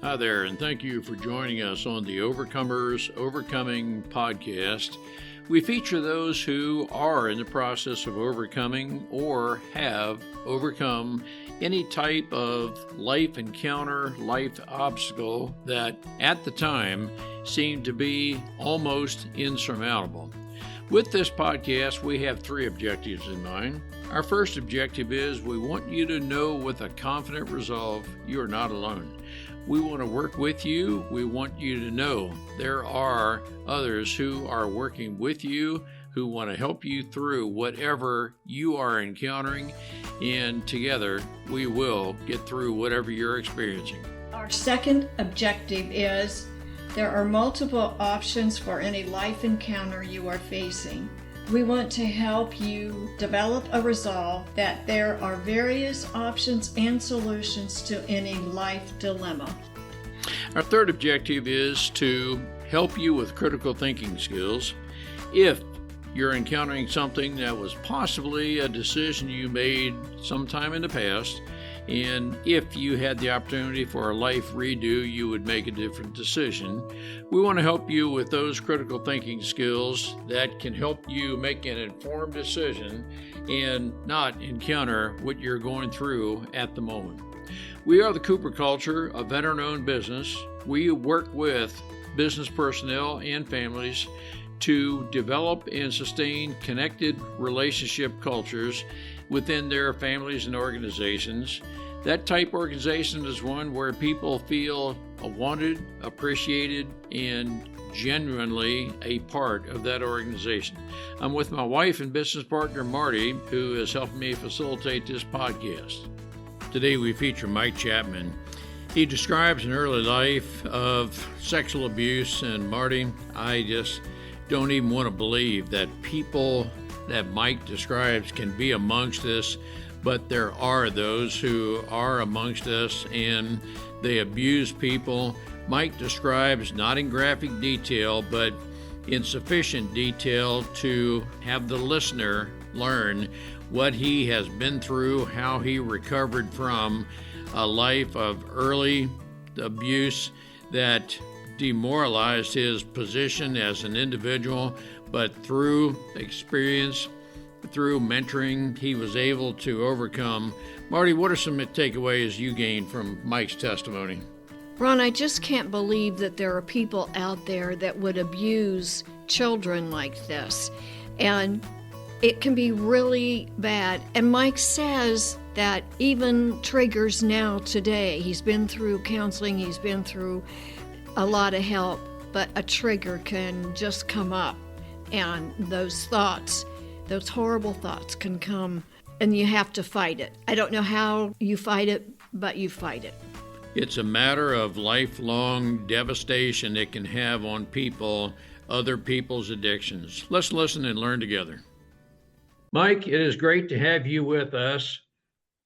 Hi there, and thank you for joining us on the Overcomers Overcoming podcast. We feature those who are in the process of overcoming or have overcome any type of life encounter, life obstacle that at the time seemed to be almost insurmountable. With this podcast, we have three objectives in mind. Our first objective is we want you to know with a confident resolve you are not alone. We want to work with you. We want you to know there are others who are working with you, who want to help you through whatever you are encountering, and together we will get through whatever you're experiencing. Our second objective is there are multiple options for any life encounter you are facing. We want to help you develop a resolve that there are various options and solutions to any life dilemma. Our third objective is to help you with critical thinking skills. If you're encountering something that was possibly a decision you made sometime in the past, and if you had the opportunity for a life redo, you would make a different decision. We want to help you with those critical thinking skills that can help you make an informed decision and not encounter what you're going through at the moment. We are the Cooper Culture, a veteran-owned business. We work with business personnel and families to develop and sustain connected relationship cultures within their families and organizations. That type organization is one where people feel wanted, appreciated, and genuinely a part of that organization. I'm with my wife and business partner, Marty, who has helped me facilitate this podcast. Today we feature Mike Chapman. He describes an early life of sexual abuse, and Marty, I just don't even want to believe that people that Mike describes can be amongst us, but there are those who are amongst us and they abuse people. Mike describes, not in graphic detail, but in sufficient detail to have the listener learn what he has been through, how he recovered from a life of early abuse that demoralized his position as an individual, but through experience, through mentoring, he was able to overcome. Marty, what are some takeaways you gained from Mike's testimony? Ron, I just can't believe that there are people out there that would abuse children like this. And it can be really bad. And Mike says that even triggers now today. He's been through counseling, he's been through a lot of help, but a trigger can just come up. And those thoughts, those horrible thoughts can come, and you have to fight it. I don't know how you fight it, but you fight it. It's a matter of lifelong devastation it can have on people, other people's addictions. Let's listen and learn together. Mike, it is great to have you with us.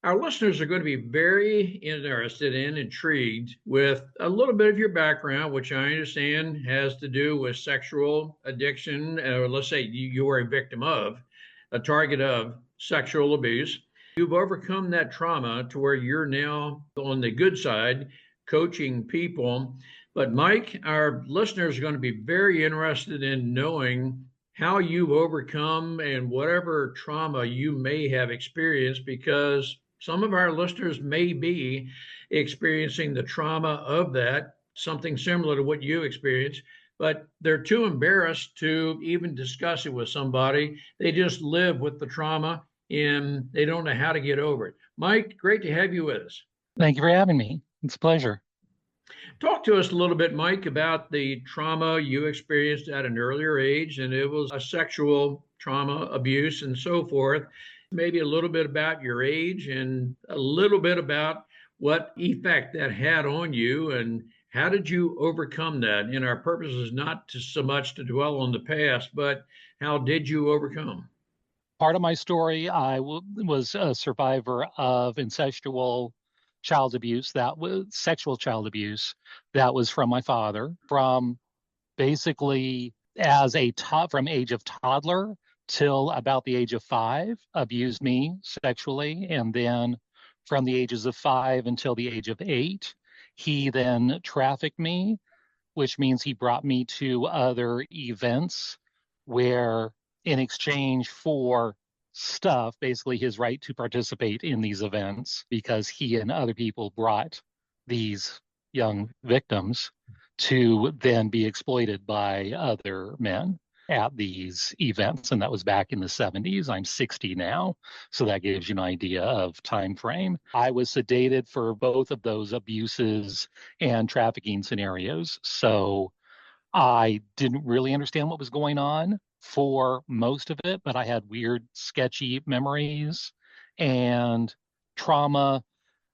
Our listeners are going to be very interested and intrigued with a little bit of your background, which I understand has to do with sexual addiction, or let's say you were a victim of, a target of sexual abuse. You've overcome that trauma to where you're now on the good side, coaching people. But Mike, our listeners are going to be very interested in knowing how you've overcome and whatever trauma you may have experienced, because some of our listeners may be experiencing the trauma of that, something similar to what you experienced, but they're too embarrassed to even discuss it with somebody. They just live with the trauma and they don't know how to get over it. Mike, great to have you with us. Thank you for having me. It's a pleasure. Talk to us a little bit, Mike, about the trauma you experienced at an earlier age, and it was a sexual trauma, abuse, and so forth. Maybe a little bit about your age and a little bit about what effect that had on you and how did you overcome that? And our purpose is not to so much to dwell on the past, but how did you overcome? Part of my story, I was a survivor of incestual child abuse, that was sexual child abuse, that was from my father, from basically as from age of toddler till about the age of 5, abused me sexually, and then from the ages of 5 until the age of 8, He then trafficked me, which means he brought me to other events where, in exchange for stuff, basically his right to participate in these events, because he and other people brought these young victims to then be exploited by other men at these events. And that was back in the 70s. I'm 60 now, so that gives you an idea of time frame. I was sedated for both of those abuses and trafficking scenarios, so I didn't really understand what was going on for most of it, but I had weird, sketchy memories and trauma.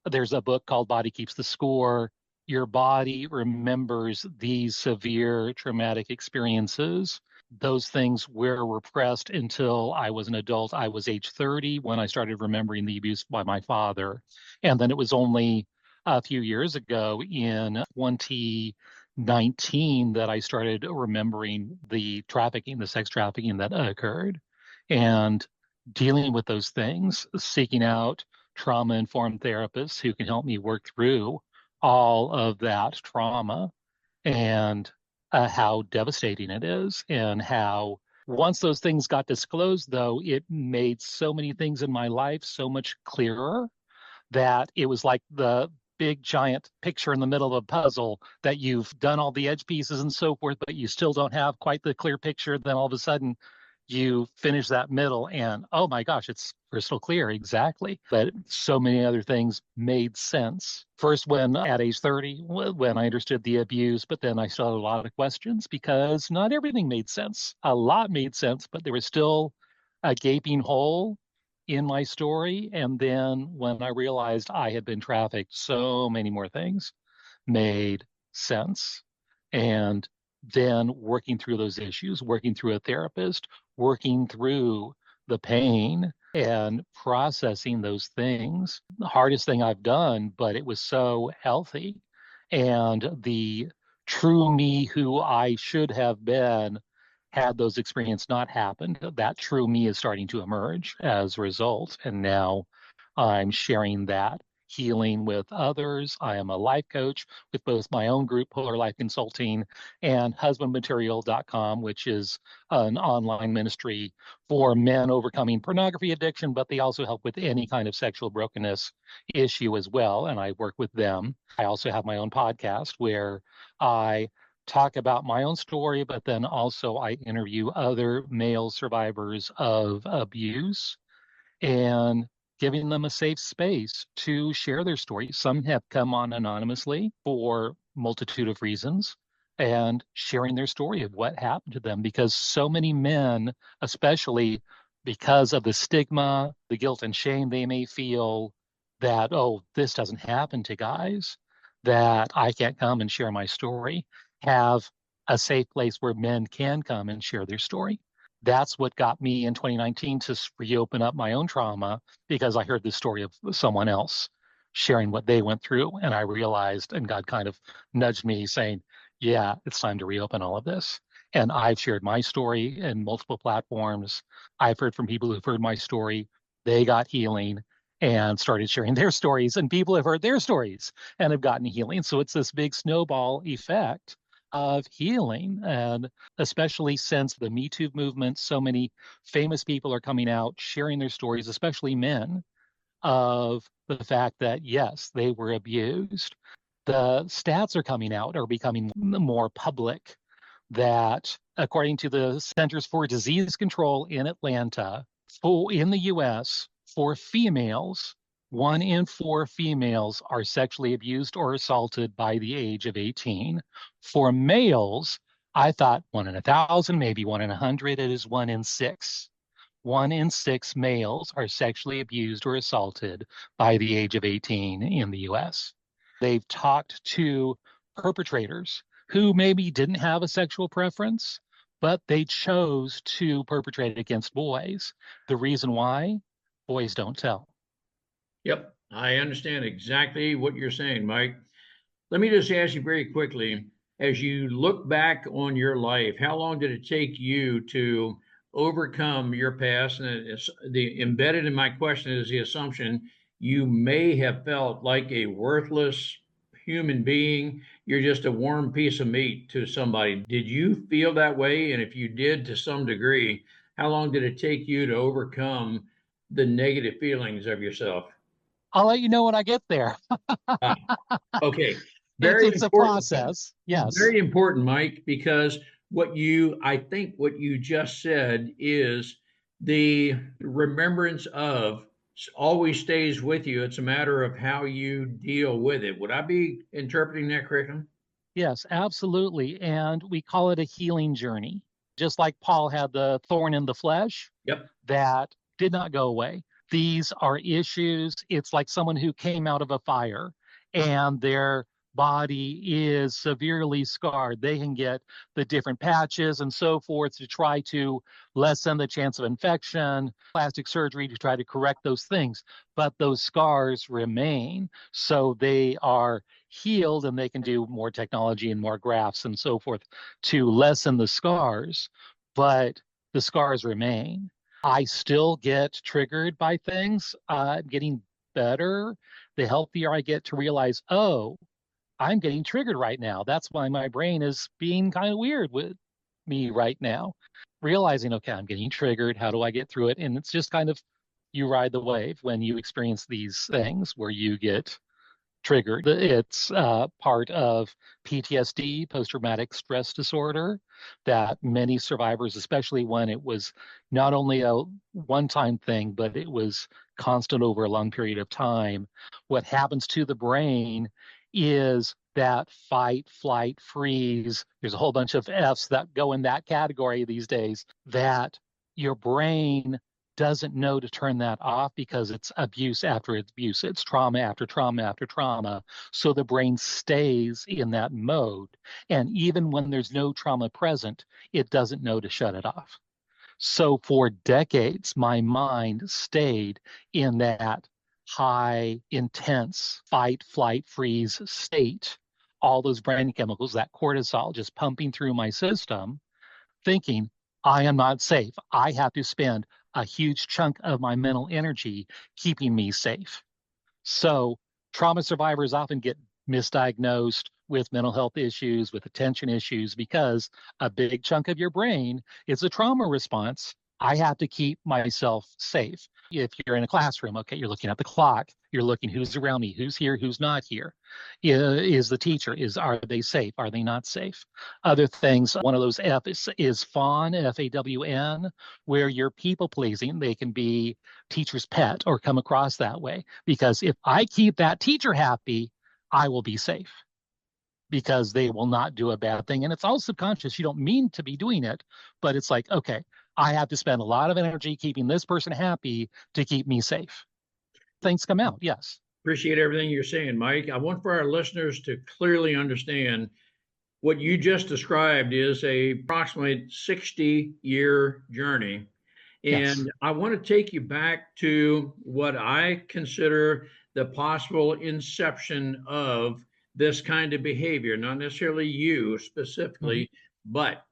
There's a book called Body Keeps the Score. Your body remembers these severe traumatic experiences. Those things were repressed until I was an adult. I was age 30 when I started remembering the abuse by my father. And then it was only a few years ago in 2019 that I started remembering the trafficking, the sex trafficking that occurred, and dealing with those things, seeking out trauma-informed therapists who can help me work through all of that trauma, and how devastating it is, and how once those things got disclosed, though, it made so many things in my life so much clearer that it was like the big giant picture in the middle of a puzzle that you've done all the edge pieces and so forth, but you still don't have quite the clear picture. Then all of a sudden you finish that middle and oh my gosh, it's crystal clear exactly. But so many other things made sense. First, when at age 30, when I understood the abuse, but then I still had a lot of questions because not everything made sense. A lot made sense, but there was still a gaping hole in my story. And then when I realized I had been trafficked, so many more things made sense. And then working through those issues, working through a therapist, working through the pain and processing those things. The hardest thing I've done, but it was so healthy. And the true me who I should have been, had those experiences not happened, that true me is starting to emerge as a result. And now I'm sharing that healing with others. I am a life coach with both my own group, Polar Life Consulting, and husbandmaterial.com, which is an online ministry for men overcoming pornography addiction, but they also help with any kind of sexual brokenness issue as well. And I work with them. I also have my own podcast where I talk about my own story, but then also I interview other male survivors of abuse and giving them a safe space to share their story. Some have come on anonymously for multitude of reasons and sharing their story of what happened to them, because so many men, especially because of the stigma, the guilt and shame they may feel that, oh, this doesn't happen to guys, that I can't come and share my story, have a safe place where men can come and share their story. That's what got me in 2019 to reopen up my own trauma, because I heard the story of someone else sharing what they went through. And I realized, and God kind of nudged me saying, yeah, it's time to reopen all of this. And I've shared my story in multiple platforms. I've heard from people who've heard my story. They got healing and started sharing their stories, and people have heard their stories and have gotten healing. So it's this big snowball effect of healing. And especially since the Me Too movement, so many famous people are coming out sharing their stories, especially men, of the fact that, yes, they were abused. The stats are coming out, are becoming more public, that according to the Centers for Disease Control in Atlanta, in the US, for females, 1 in 4 females are sexually abused or assaulted by the age of 18. For males, I thought 1 in 1,000, maybe 1 in 100, it is 1 in 6. 1 in 6 males are sexually abused or assaulted by the age of 18 in the US. They've talked to perpetrators who maybe didn't have a sexual preference, but they chose to perpetrate it against boys. The reason why? Boys don't tell. Yep, I understand exactly what you're saying, Mike. Let me just ask you very quickly, as you look back on your life, how long did it take you to overcome your past? And it's the embedded in my question is the assumption you may have felt like a worthless human being. You're just a warm piece of meat to somebody. Did you feel that way? And if you did to some degree, how long did it take you to overcome the negative feelings of yourself? I'll let you know when I get there. Ah, okay. It's Very a important. process. Yes. Very important, Mike, because I think what you just said is the remembrance of always stays with you. It's a matter of how you deal with it. Would I be interpreting that correctly? Yes, absolutely. And we call it a healing journey. Just like Paul had the thorn in the flesh Yep. that did not go away. These are issues. It's like someone who came out of a fire and their body is severely scarred. They can get the different patches and so forth to try to lessen the chance of infection, plastic surgery to try to correct those things. But those scars remain. So they are healed and they can do more technology and more grafts and so forth to lessen the scars. But the scars remain. I still get triggered by things. Getting better. The healthier I get to realize, oh, I'm getting triggered right now. That's why my brain is being kind of weird with me right now. Realizing, okay, I'm getting triggered. How do I get through it? And it's just kind of you ride the wave when you experience these things where you get triggered. It's part of PTSD, post traumatic stress disorder, that many survivors, especially when it was not only a one time thing, but it was constant over a long period of time. What happens to the brain is that fight, flight, freeze. There's a whole bunch of F's that go in that category these days, that your brain doesn't know to turn that off because it's abuse after abuse. It's trauma after trauma after trauma. So the brain stays in that mode. And even when there's no trauma present, it doesn't know to shut it off. So for decades, my mind stayed in that high, intense fight, flight, freeze state. All those brain chemicals, that cortisol just pumping through my system, thinking, I am not safe. I have to spend a huge chunk of my mental energy keeping me safe. So trauma survivors often get misdiagnosed with mental health issues, with attention issues, because a big chunk of your brain is a trauma response. I have to keep myself safe. If you're in a classroom, okay, you're looking at the clock, you're looking who's around me, who's here, who's not here. Is the teacher, are they safe? Are they not safe? Other things, one of those F is fawn, Fawn, where you're people pleasing. They can be teacher's pet or come across that way. Because if I keep that teacher happy, I will be safe because they will not do a bad thing. And it's all subconscious. You don't mean to be doing it, but it's like, okay, I have to spend a lot of energy keeping this person happy to keep me safe. Things come out, yes. Appreciate everything you're saying, Mike. I want for our listeners to clearly understand what you just described is a approximately 60-year journey. Yes. And I want to take you back to what I consider the possible inception of this kind of behavior, not necessarily you Mm-hmm. specifically, but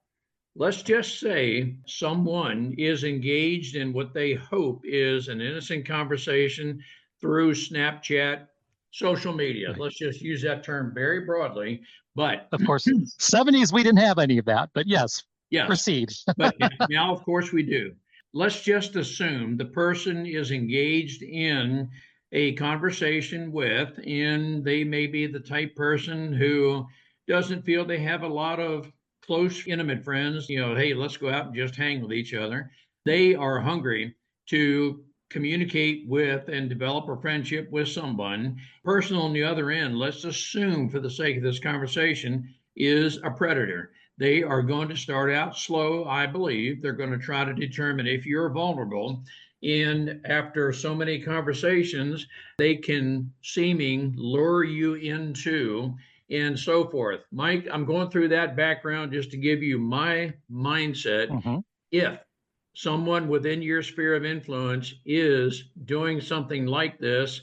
let's just say someone is engaged in what they hope is an innocent conversation through Snapchat, social media. Right. Let's just use that term very broadly. But Of course, 70s, we didn't have any of that, but yes, yes, proceed. but now, of course, we do. Let's just assume the person is engaged in a conversation with, and they may be the type person who doesn't feel they have a lot of close, intimate friends. Hey, let's go out and just hang with each other. They are hungry to communicate with and develop a friendship with someone. Person on the other end, let's assume for the sake of this conversation, is a predator. They are going to start out slow, I believe. They're going to try to determine if you're vulnerable. And after so many conversations, they can seeming lure you into and so forth. Mike, I'm going through that background just to give you my mindset. Mm-hmm. If someone within your sphere of influence is doing something like this,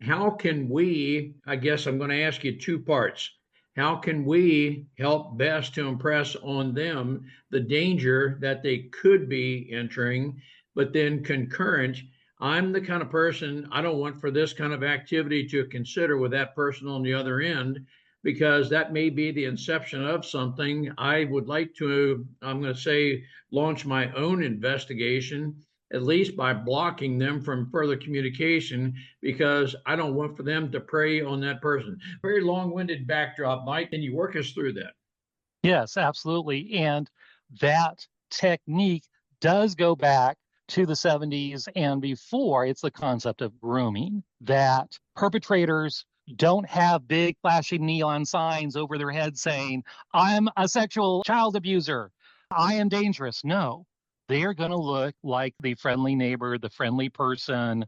how can we, I guess I'm going to ask you two parts. How can we help best to impress on them the danger that they could be entering? But then concurrent, I'm the kind of person I don't want for this kind of activity to consider with that person on the other end, because that may be the inception of something. I would like to, I'm going to say, launch my own investigation, at least by blocking them from further communication, because I don't want for them to prey on that person. Very long winded backdrop, Mike. Can you work us through that? Yes, absolutely. And that technique does go back to the 70s and before. It's the concept of grooming, that perpetrators don't have big flashing neon signs over their heads saying, I'm a sexual child abuser. I am dangerous. No, they are going to look like the friendly neighbor, the friendly person.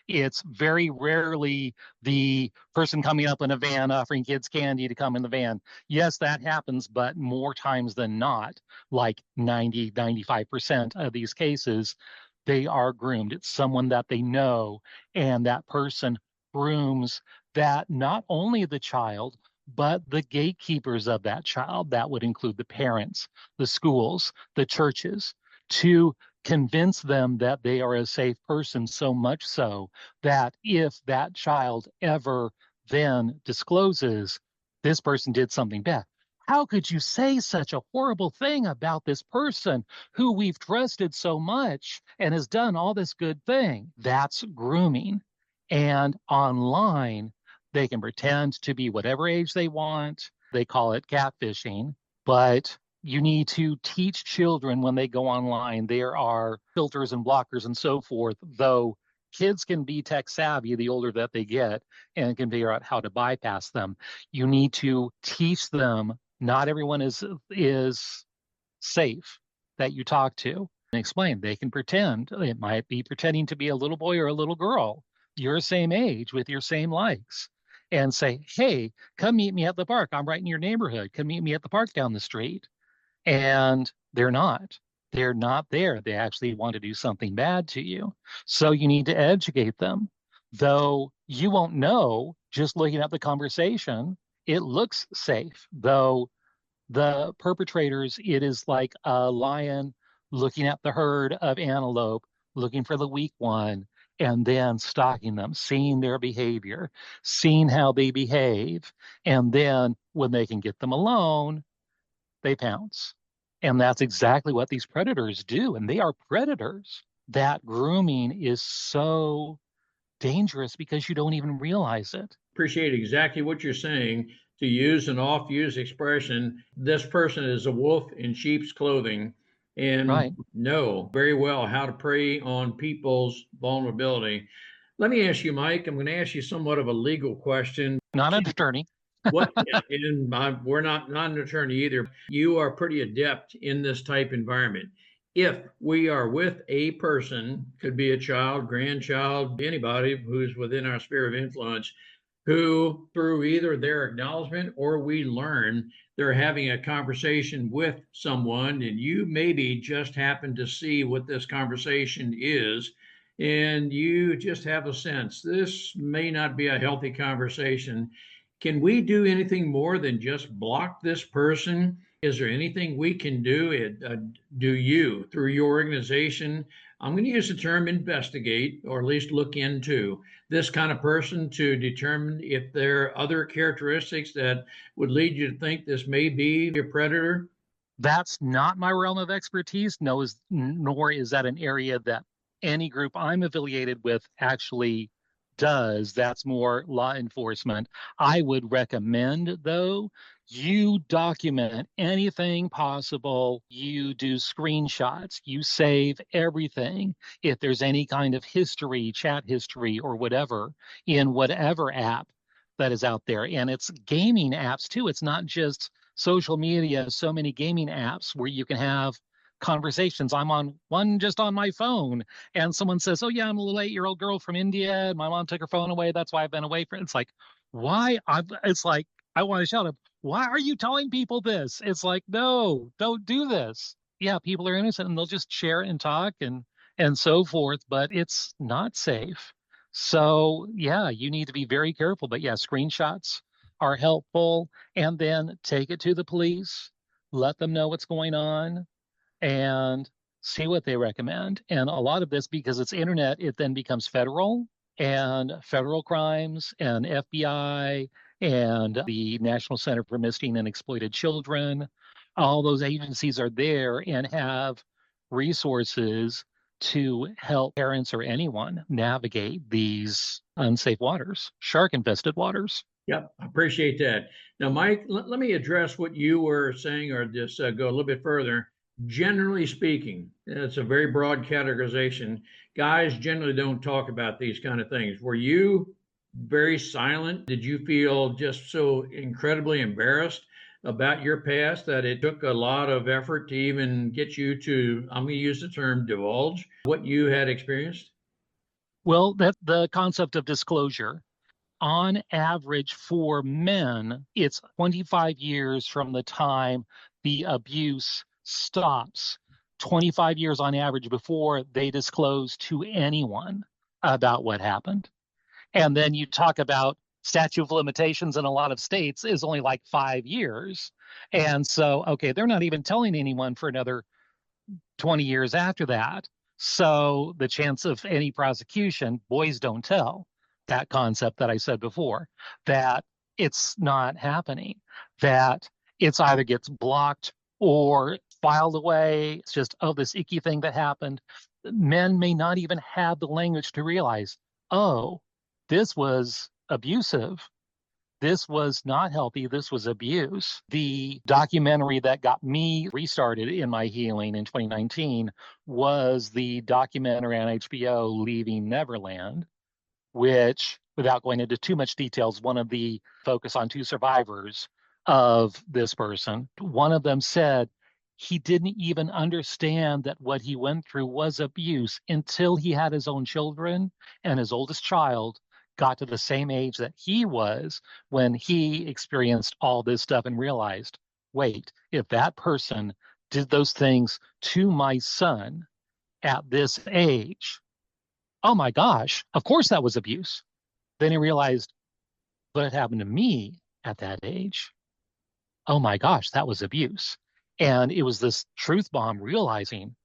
It's very rarely the person coming up in a van offering kids candy to come in the van. Yes, that happens, but more times than not, like 90, 95% of these cases, they are groomed. It's someone that they know, and that person grooms that not only the child, but the gatekeepers of that child. That would include the parents, the schools, the churches, to convince them that they are a safe person, so much so that if that child ever then discloses this person did something bad. How could you say such a horrible thing about this person who we've trusted so much and has done all this good thing? That's grooming. And online, they can pretend to be whatever age they want. They call it catfishing, but you need to teach children when they go online. There are filters and blockers and so forth, though kids can be tech savvy the older that they get and can figure out how to bypass them. You need to teach them not everyone is safe that you talk to, and explain they can pretend. It might be pretending to be a little boy or a little girl your same age with your same likes, and say, hey, come meet me at the park, I'm right in your neighborhood, come meet me at the park down the street. And they're not there. They actually want to do something bad to you. So you need to educate them. Though you won't know just looking at the conversation, it looks safe. Though the perpetrators, it is like a lion looking at the herd of antelope, looking for the weak one, and then stalking them, seeing their behavior, seeing how they behave. And then when they can get them alone, they pounce. And that's exactly what these predators do. And they are predators. That grooming is so dangerous because you don't even realize it. Appreciate exactly what you're saying. To use an oft used expression, this person is a wolf in sheep's clothing and Right. know very well how to prey on people's vulnerability. Let me ask you, Mike, I'm going to ask you somewhat of a legal question. Not an attorney. What, and we're not an attorney either. You are pretty adept in this type environment. If we are with a person, could be a child, grandchild, anybody who's within our sphere of influence, who through either their acknowledgement or we learn they're having a conversation with someone, and you maybe just happen to see what this conversation is, and you just have a sense this may not be a healthy conversation. Can we do anything more than just block this person? Is there anything we can do? Do you, through your organization, I'm going to use the term investigate, or at least look into this kind of person to determine if there are other characteristics that would lead you to think this may be a predator? That's not my realm of expertise, nor is that an area that any group I'm affiliated with actually does. That's more law enforcement. I would recommend, though, you document anything possible. You do screenshots, you save everything. If there's any kind of history, chat history, or whatever, in whatever app that is out there. And it's gaming apps too. It's not just social media, so many gaming apps where you can have conversations. I'm on one just on my phone, and someone says, oh, yeah, I'm a little 8-year-old girl from India, and my mom took her phone away. That's why I've been away from it. It's like, why? It's like, I want to shout at, why are you telling people this? It's like, no, don't do this. Yeah, people are innocent and they'll just share and talk and so forth, but it's not safe. So yeah, you need to be very careful. But yeah, screenshots are helpful, and then take it to the police, let them know what's going on, and see what they recommend. And a lot of this, because it's internet, it then becomes federal, and federal crimes and FBI and the National Center for Missing and Exploited Children. All those agencies are there and have resources to help parents or anyone navigate these unsafe waters, shark infested waters. Yep, I appreciate that. Now, Mike, let me address what you were saying, or just go a little bit further. Generally speaking, it's a very broad categorization. Guys generally don't talk about these kind of things. Were you very silent? Did you feel just so incredibly embarrassed about your past that it took a lot of effort to even get you to, I'm going to use the term, divulge what you had experienced? Well, that the concept of disclosure. On average, for men, it's 25 years from the time the abuse stops, 25 years on average before they disclose to anyone about what happened. And then you talk about statute of limitations in a lot of states is only like 5 years. And so, okay, they're not even telling anyone for another 20 years after that. So the chance of any prosecution, boys don't tell, that concept that I said before, that it's not happening, that it's either gets blocked or filed away. It's just, oh, this icky thing that happened. Men may not even have the language to realize, oh, this was abusive. This was not healthy. This was abuse. The documentary that got me restarted in my healing in 2019 was the documentary on HBO, Leaving Neverland, which, without going into too much details, one of the focus on two survivors of this person. One of them said he didn't even understand that what he went through was abuse until he had his own children, and his oldest child got to the same age that he was when he experienced all this stuff and realized, wait, if that person did those things to my son at this age, oh my gosh, of course that was abuse. Then he realized, but it happened to me at that age. Oh my gosh, that was abuse. And it was this truth bomb realizing,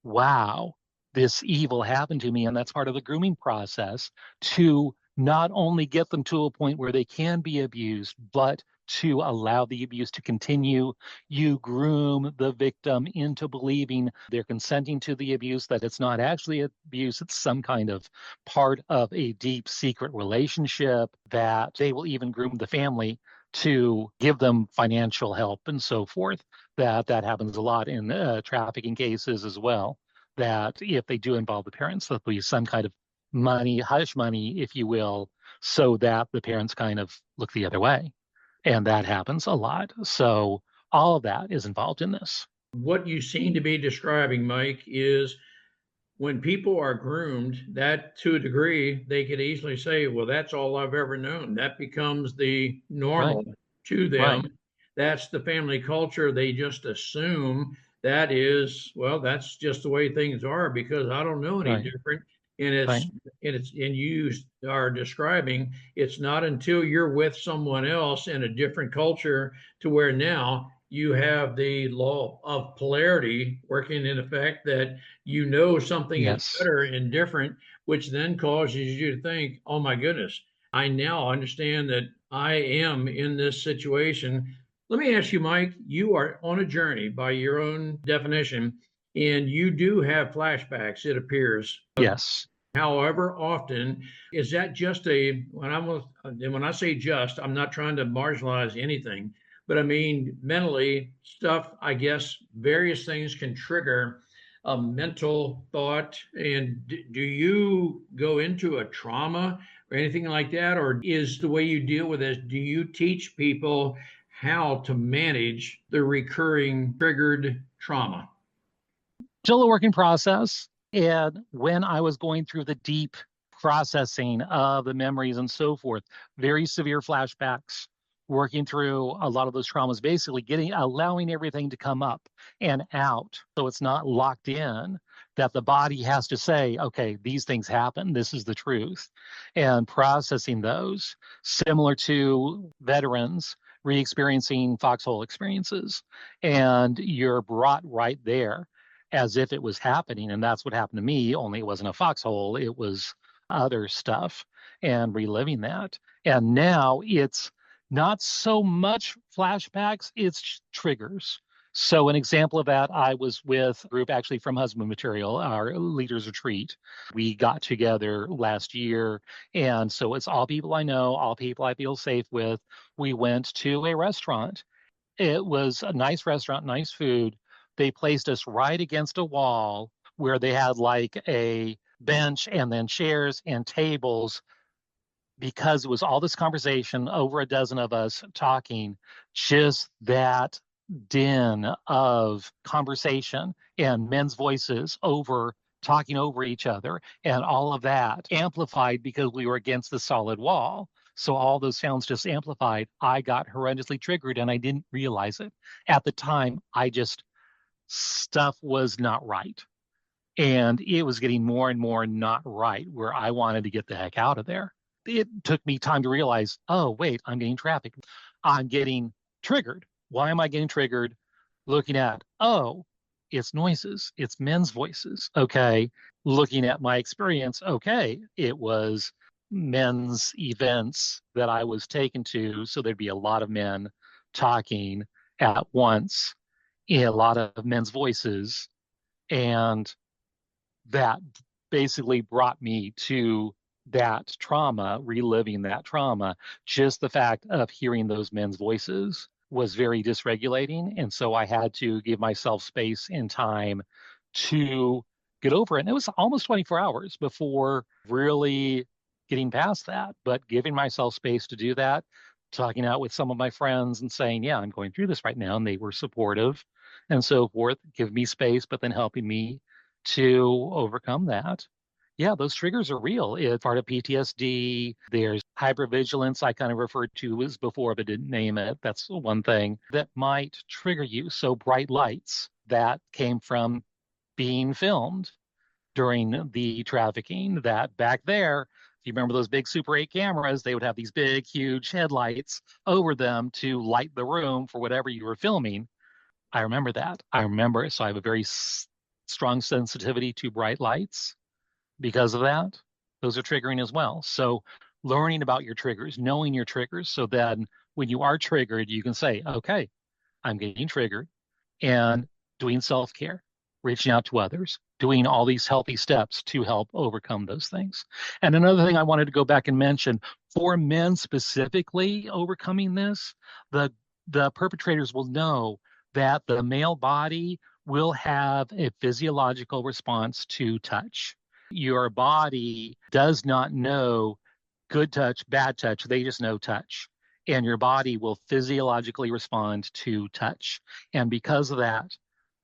wow, this evil happened to me. And that's part of the grooming process to not only get them to a point where they can be abused, but to allow the abuse to continue. You groom the victim into believing they're consenting to the abuse, that it's not actually abuse, it's some kind of part of a deep secret relationship, that they will even groom the family to give them financial help and so forth. That happens a lot in trafficking cases as well, that if they do involve the parents, there'll be some kind of money, hush money, if you will, so that the parents kind of look the other way. And that happens a lot. So all of that is involved in this. What you seem to be describing, Mike, is when people are groomed, that to a degree, they could easily say, well, that's all I've ever known. That becomes the Right, normal to them. right, That's the family culture. They just assume that is, well, that's just the way things are because I don't know any right, different. And it's right. and you are describing it's not until you're with someone else in a different culture to where now you have the law of polarity working in effect, that you know something is Yes, better and different, which then causes you to think, oh my goodness, I now understand that I am in this situation. Let me ask you, Mike, you are on a journey by your own definition, and you do have flashbacks, it appears. yes, However often is that just a when I say just, I'm not trying to marginalize anything, but I mean mentally stuff, I guess various things can trigger a mental thought. And do you go into a trauma or anything like that? Or is the way you deal with this, do you teach people how to manage the recurring triggered trauma? still a working process. And when I was going through the deep processing of the memories and so forth, very severe flashbacks, working through a lot of those traumas, basically allowing everything to come up and out. So it's not locked in, that the body has to say, okay, these things happen. This is the truth. And processing those, similar to veterans re-experiencing foxhole experiences. And you're brought right there. as if it was happening. And that's what happened to me, only it wasn't a foxhole, it was other stuff, and reliving that. And now it's not so much flashbacks, it's triggers. So an example of that, I was with a group actually from Husband Material, our leaders retreat. We got together last year. And so it's all people I know, all people I feel safe with. We went to a restaurant. It was a nice restaurant, nice food. They placed us right against a wall where they had like a bench and then chairs and tables, because it was all this conversation, over a dozen of us talking, just that din of conversation and men's voices over talking over each other, and all of that amplified because we were against the solid wall. So all those sounds just amplified. I got horrendously triggered and I didn't realize it. At the time, stuff was not right. And it was getting more and more not right, where I wanted to get the heck out of there. It took me time to realize, oh, wait, I'm getting trafficked. I'm getting triggered. Why am I getting triggered? Looking at, oh, it's noises, it's men's voices. Okay. Looking at my experience, okay, it was men's events that I was taken to. So there'd be a lot of men talking at once, a lot of men's voices. And that basically brought me to that trauma, reliving that trauma. Just the fact of hearing those men's voices was very dysregulating. And so I had to give myself space and time to get over it. And it was almost 24 hours before really getting past that, but giving myself space to do that, talking out with some of my friends and saying, yeah, I'm going through this right now. And they were supportive and so forth, give me space, but then helping me to overcome that. Yeah, those triggers are real. It's part of PTSD. There's hypervigilance, I kind of referred to as before, but didn't name it. That's one thing that might trigger you. So bright lights, that came from being filmed during the trafficking. That back there, if you remember those big Super 8 cameras, they would have these big, huge headlights over them to light the room for whatever you were filming. I remember that. I remember it. So I have a very strong sensitivity to bright lights because of that. Those are triggering as well. So learning about your triggers, knowing your triggers, so then when you are triggered, you can say, okay, I'm getting triggered, and doing self-care, reaching out to others, doing all these healthy steps to help overcome those things. And another thing I wanted to go back and mention, for men specifically overcoming this, the perpetrators will know that the male body will have a physiological response to touch. Your body does not know good touch, bad touch. They just know touch. And your body will physiologically respond to touch. And because of that,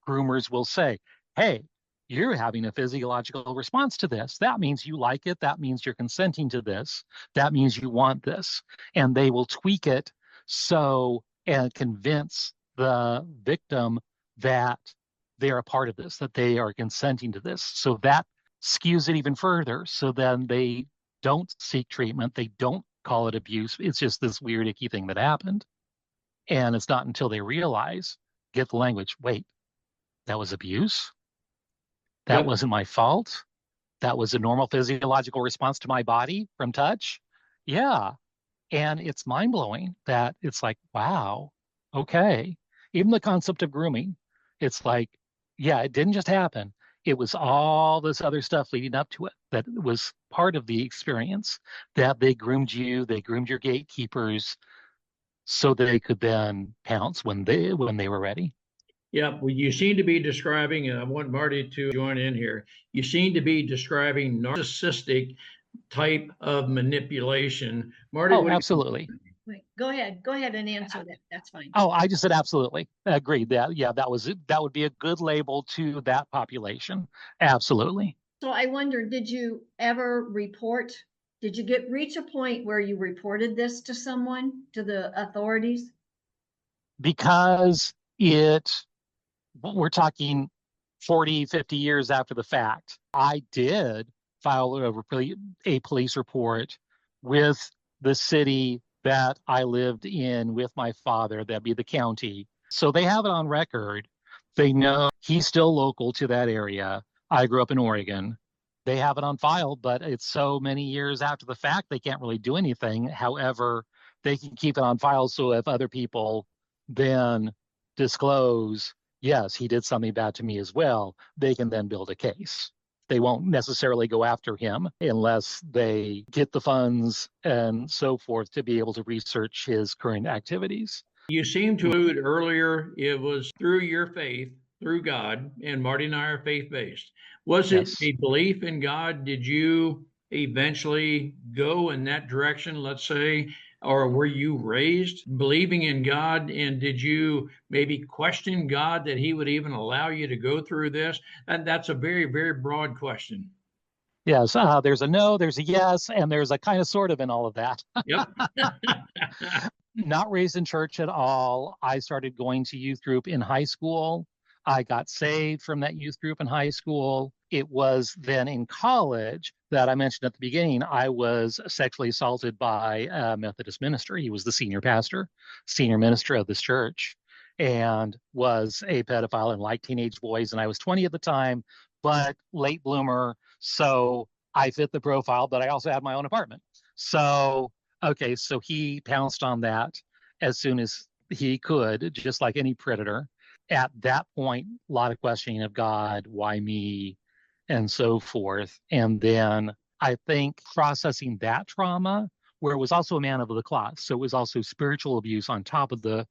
groomers will say, hey, you're having a physiological response to this. That means you like it. That means you're consenting to this. That means you want this. And they will tweak it so and convince the victim that they're a part of this, that they are consenting to this. So that skews it even further. So then they don't seek treatment. They don't call it abuse. It's just this weird, icky thing that happened. And it's not until they realize, get the language, wait, that was abuse? That wasn't my fault? That was a normal physiological response to my body from touch? Yeah. And it's mind blowing that it's like, wow, okay. Even the concept of grooming, it's like, yeah, it didn't just happen. It was all this other stuff leading up to it that was part of the experience, that they groomed you, they groomed your gatekeepers so they could then pounce when they were ready. Yeah, well, you seem to be describing, and I want Marty to join in here. You seem to be describing narcissistic type of manipulation. Marty, Oh, absolutely. Wait, go ahead and answer that. That's fine. Oh, I just said absolutely. Agreed. That, yeah, that was it. That would be a good label to that population. Absolutely. So I wonder, did you ever report? Did you reach a point where you reported this to someone, to the authorities? Because we're talking 40, 50 years after the fact. I did file a police report with the city that I lived in with my father, that'd be the county. So they have it on record. They know He's still local to that area. I grew up in Oregon. They have it on file, but it's so many years after the fact, they can't really do anything. However, they can keep it on file. So if other people then disclose, yes, he did something bad to me as well, they can then build a case. They won't necessarily go after him unless they get the funds and so forth to be able to research his current activities. You seem to allude earlier it was through your faith, through God, and Marty and I are faith based. Was it Yes. a belief in God? Did you eventually go in that direction, let's say, or were you raised believing in God? And did you maybe question God that He would even allow you to go through this? And that's a very, very broad question. Yes, there's a no, there's a yes, and there's a kind of sort of in all of that. Yep. Not raised in church at all. I started going to youth group in high school. I got saved from that youth group in high school. It was then in college that I mentioned at the beginning, I was sexually assaulted by a Methodist minister. He was the senior pastor, senior minister of this church, and was a pedophile and liked teenage boys. And I was 20 at the time, but late bloomer. So I fit the profile, but I also had my own apartment. So okay, so he pounced on that as soon as he could, just like any predator. At that point, a lot of questioning of God, why me, and so forth. And then I think processing that trauma, where it was also a man of the cloth. So it was also spiritual abuse on top of the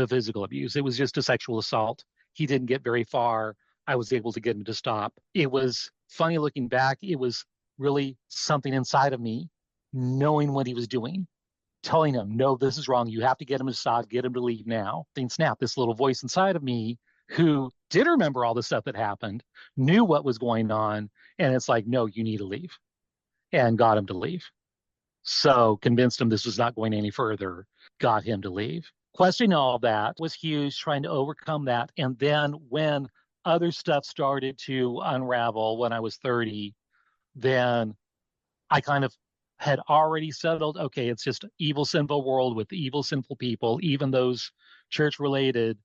physical abuse. It was just a sexual assault. He didn't get very far. I was able to get him to stop. It was funny looking back. It was really something inside of me knowing what he was doing, telling him, no, this is wrong. You have to get him to stop, get him to leave now. Then snap, this little voice inside of me who did remember all the stuff that happened, knew what was going on. And it's like, no, you need to leave, and got him to leave. So convinced him this was not going any further, got him to leave. Questioning all that was huge, trying to overcome that. And then when other stuff started to unravel when I was 30, then I kind of had already settled, okay, it's just evil, sinful world with evil, sinful people, even those church related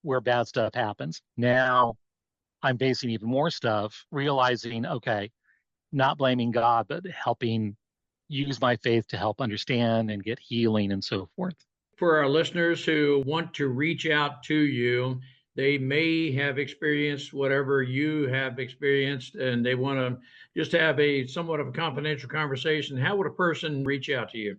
where bad stuff happens. Now I'm facing even more stuff, realizing, okay, not blaming God, but helping use my faith to help understand and get healing and so forth. For our listeners who want to reach out to you, they may have experienced whatever you have experienced and they want to just have a somewhat of a confidential conversation. How would a person reach out to you?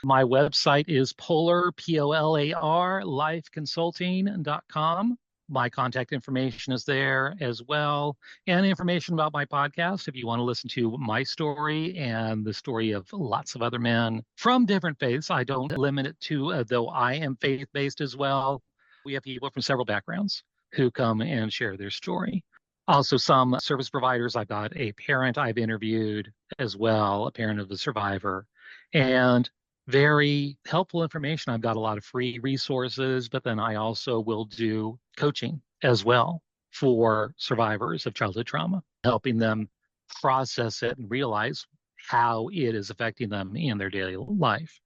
My website is Polar, Polar, lifeconsulting.com. My contact information is there as well, and information about my podcast if you want to listen to my story and the story of lots of other men from different faiths. I don't limit it to, though I am faith based as well. We have people from several backgrounds who come and share their story. Also, some service providers. I've got a parent I've interviewed as well, a parent of the survivor, and very helpful information. I've got a lot of free resources, but then I also will do coaching as well for survivors of childhood trauma, helping them process it and realize how it is affecting them in their daily life.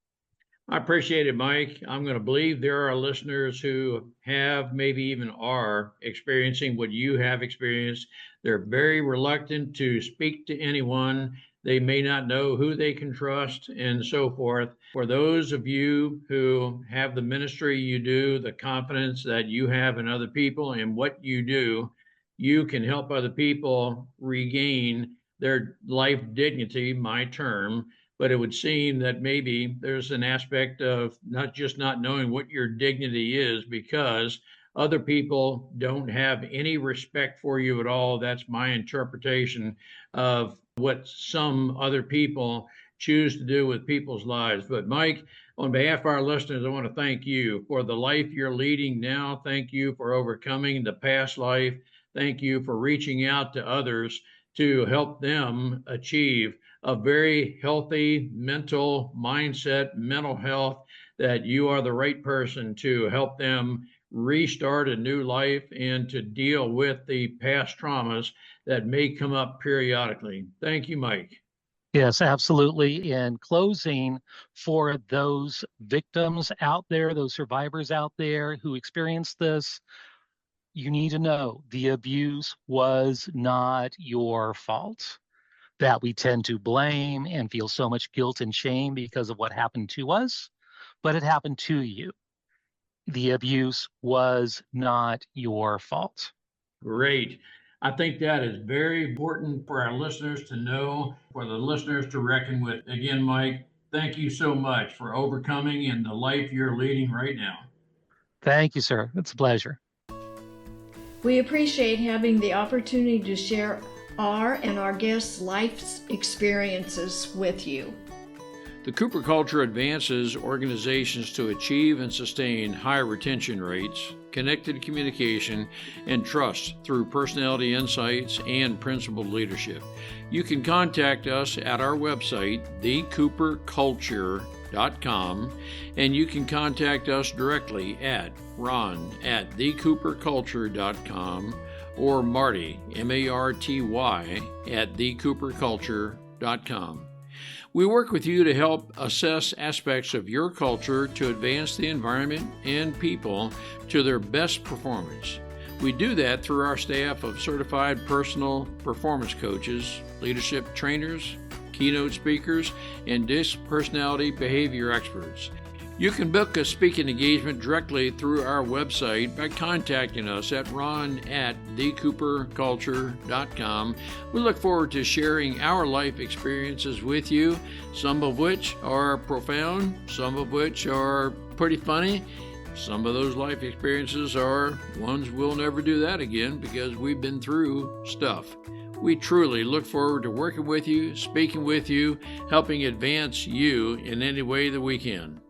I appreciate it, Mike. I'm going to believe there are listeners who have, maybe even are, experiencing what you have experienced. They're very reluctant to speak to anyone. They may not know who they can trust and so forth. For those of you who have the ministry you do, the confidence that you have in other people and what you do, you can help other people regain their life dignity, my term, but it would seem that maybe there's an aspect of not just not knowing what your dignity is because other people don't have any respect for you at all. That's my interpretation of what some other people choose to do with people's lives. But Mike, on behalf of our listeners, I want to thank you for the life you're leading now. Thank you for overcoming the past life. Thank you for reaching out to others to help them achieve a very healthy mental mindset, mental health, that you are the right person to help them restart a new life and to deal with the past traumas that may come up periodically. Thank you, Mike. Yes, absolutely. In closing, for those victims out there, those survivors out there who experience this, you need to know the abuse was not your fault. That we tend to blame and feel so much guilt and shame because of what happened to us, but it happened to you. The abuse was not your fault. Great. I think that is very important for our listeners to know, for the listeners to reckon with. Again, Mike, thank you so much for overcoming in the life you're leading right now. Thank you, sir. It's a pleasure. We appreciate having the opportunity to share our and our guests' life's experiences with you. The Cooper Culture advances organizations to achieve and sustain high retention rates, connected communication, and trust through personality insights and principled leadership. You can contact us at our website, thecooperculture.com, and you can contact us directly at ron@thecooperculture.com or Marty, Marty, at thecooperculture.com. We work with you to help assess aspects of your culture to advance the environment and people to their best performance. We do that through our staff of certified personal performance coaches, leadership trainers, keynote speakers, and DISC personality behavior experts. You can book a speaking engagement directly through our website by contacting us at ron@thecooperculture.com. We look forward to sharing our life experiences with you, some of which are profound, some of which are pretty funny. Some of those life experiences are ones we'll never do that again because we've been through stuff. We truly look forward to working with you, speaking with you, helping advance you in any way that we can.